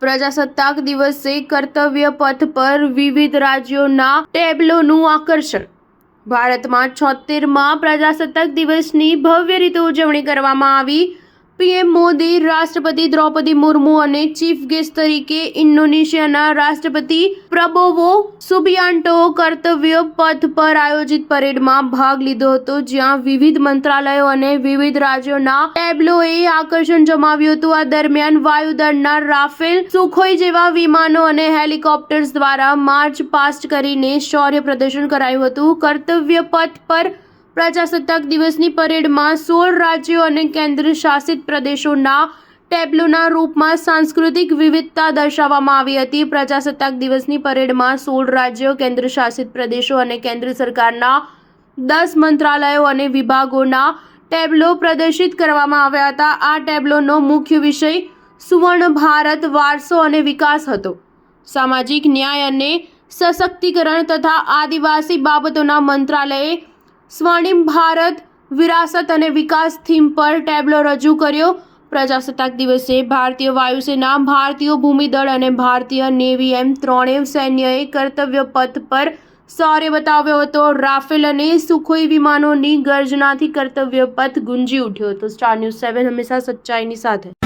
પ્રજાસત્તાક દિવસે કર્તવ્ય પથ પર વિવિધ રાજ્યોના ટેબ્લોનું આકર્ષણ। ભારતમાં 76મા પ્રજાસત્તાક દિવસની ભવ્ય રીતે ઉજવણી કરવામાં આવી। પીએમ મોદી, રાષ્ટ્રપતિ દ્રૌપદી મુર્મુ અને ચીફ ગેસ્ટ તરીકે ઇન્ડોનેશિયાના રાષ્ટ્રપતિ પ્રબોવો સુબિયાન્ટો કર્તવ્ય પથ પર આયોજિત પરેડમાં ભાગ લીધો હતો, જ્યાં વિવિધ મંત્રાલયો અને વિવિધ રાજ્યોના ટેબ્લોએ આકર્ષણ જમાવ્યું હતું। આ દરમિયાન વાયુદળના રાફેલ, સુખોઈ જેવા વિમાનો અને હેલિકોપ્ટર્સ દ્વારા માર્ચ પાસ્ટ કરીને શૌર્ય પ્રદર્શન કરાયું હતું। કર્તવ્ય પથ પર પ્રજાસત્તાક દિવસની પરેડમાં 16 રાજ્યો અને કેન્દ્ર શાસિત પ્રદેશોના ટેબ્લોના રૂપમાં સાંસ્કૃતિક વિવિધતા દર્શાવવામાં આવી હતી। પ્રજાસત્તાક દિવસની પરેડમાં 16 રાજ્યો, કેન્દ્ર શાસિત પ્રદેશો અને કેન્દ્ર સરકારના 10 મંત્રાલયો અને વિભાગોના ટેબ્લો પ્રદર્શિત કરવામાં આવ્યા હતા। આ ટેબ્લોનો મુખ્ય વિષય સુવર્ણ ભારત, વારસો અને વિકાસ હતો। સામાજિક ન્યાય અને સશક્તિકરણ તથા આદિવાસી બાબતોના મંત્રાલયે સ્વર્ણિમ ભારત, વિરાસત અને વિકાસ થીમ પર ટેબ્લો રજૂ કર્યો। પ્રજાસત્તાક દિવસે ભારતીય વાયુસેના, ભારતીય ભૂમિદળ અને ભારતીય નેવી એમ ત્રણેય સૈન્યએ કર્તવ્ય પથ પર શૌર્ય બતાવ્યો હતો। રાફેલ અને સુખોઈ વિમાનોની ગર્જનાથી કર્તવ્ય પથ ગુંજી ઉઠ્યો હતો। સ્ટાર ન્યૂઝ 7 હંમેશા સચ્ચાઈની સાથે।